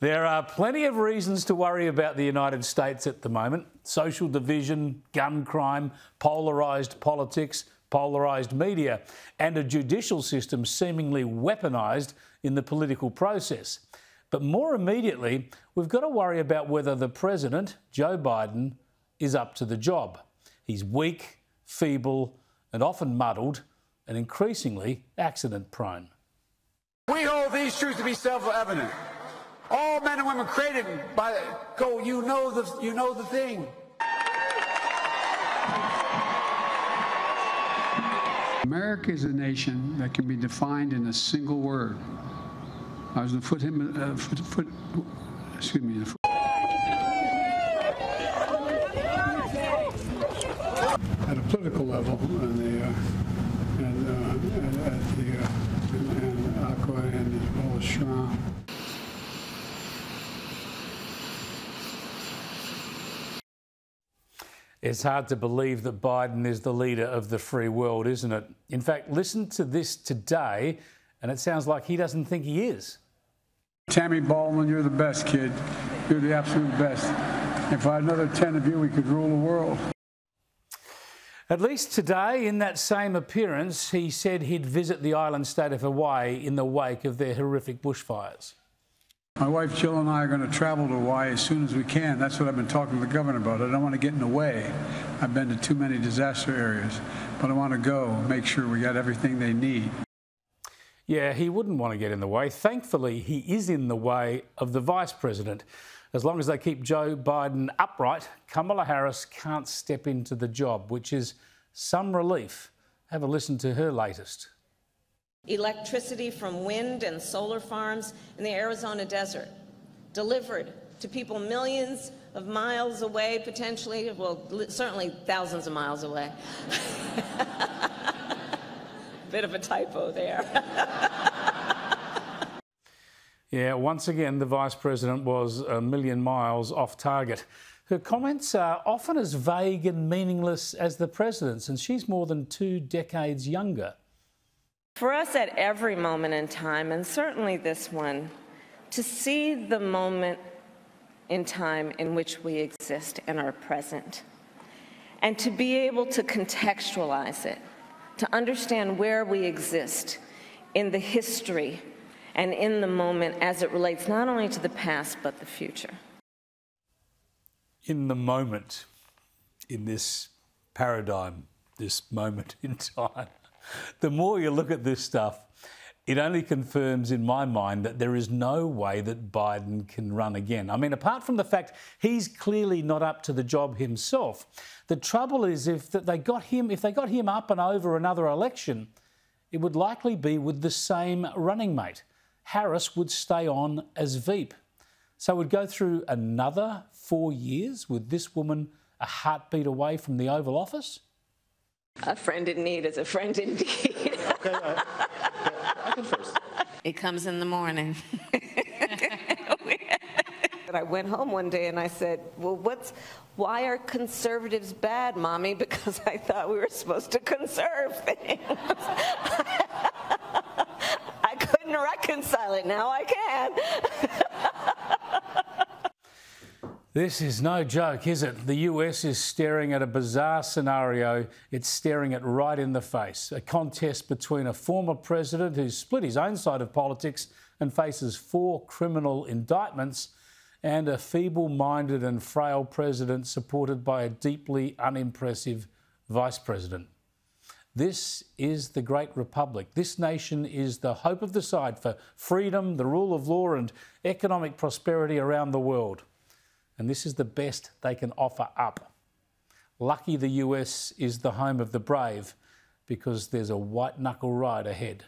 There are plenty of reasons to worry about the United States at the moment. Social division, gun crime, polarised politics, polarised media, and a judicial system seemingly weaponised in the political process. But more immediately, we've got to worry about whether the President, Joe Biden, is up to the job. He's weak, feeble, and often muddled, and increasingly accident-prone. We hold these truths to be self-evident. All men and women created by go. You know the thing. America is a nation that can be defined in a single word. I was going to at a political level, and I'll go ahead as well as Sharon. It's hard to believe that Biden is the leader of the free world, isn't it? In fact, listen to this today, and it sounds like he doesn't think he is. Tammy Baldwin, you're the best, kid. You're the absolute best. If I had another 10 of you, we could rule the world. At least today, in that same appearance, he said he'd visit the island state of Hawaii in the wake of their horrific bushfires. My wife Jill and I are going to travel to Hawaii as soon as we can. That's what I've been talking to the governor about. I don't want to get in the way. I've been to too many disaster areas, but I want to go make sure we got everything they need. Yeah, he wouldn't want to get in the way. Thankfully, he is in the way of the Vice President. As long as they keep Joe Biden upright, Kamala Harris can't step into the job, which is some relief. Have a listen to her latest. Electricity from wind and solar farms in the Arizona desert, delivered to people millions of miles away, potentially, well, certainly thousands of miles away. Bit of a typo there. Yeah, once again, the Vice President was a million miles off target. Her comments are often as vague and meaningless as the President's, and she's more than 2 decades younger. For us at every moment in time, and certainly this one, to see the moment in time in which we exist and are present, and to be able to contextualize it, to understand where we exist in the history and in the moment as it relates not only to the past but the future. In the moment, in this paradigm, this moment in time, the more you look at this stuff, it only confirms in my mind that there is no way that Biden can run again. I mean, apart from the fact he's clearly not up to the job himself, the trouble is if they got him up and over another election, it would likely be with the same running mate. Harris would stay on as Veep. So we'd go through another 4 years with this woman a heartbeat away from the Oval Office? A friend in need is a friend indeed. Okay, I can first. It comes in the morning. I went home one day and I said, well, why are conservatives bad, Mommy? Because I thought we were supposed to conserve things. I couldn't reconcile it. Now I can. This is no joke, is it? The US is staring at a bizarre scenario. It's staring it right in the face. A contest between a former president who's split his own side of politics and faces 4 criminal indictments, and a feeble-minded and frail president supported by a deeply unimpressive vice president. This is the great republic. This nation is the hope of the side for freedom, the rule of law and economic prosperity around the world. And this is the best they can offer up. Lucky the US is the home of the brave, because there's a white-knuckle ride ahead.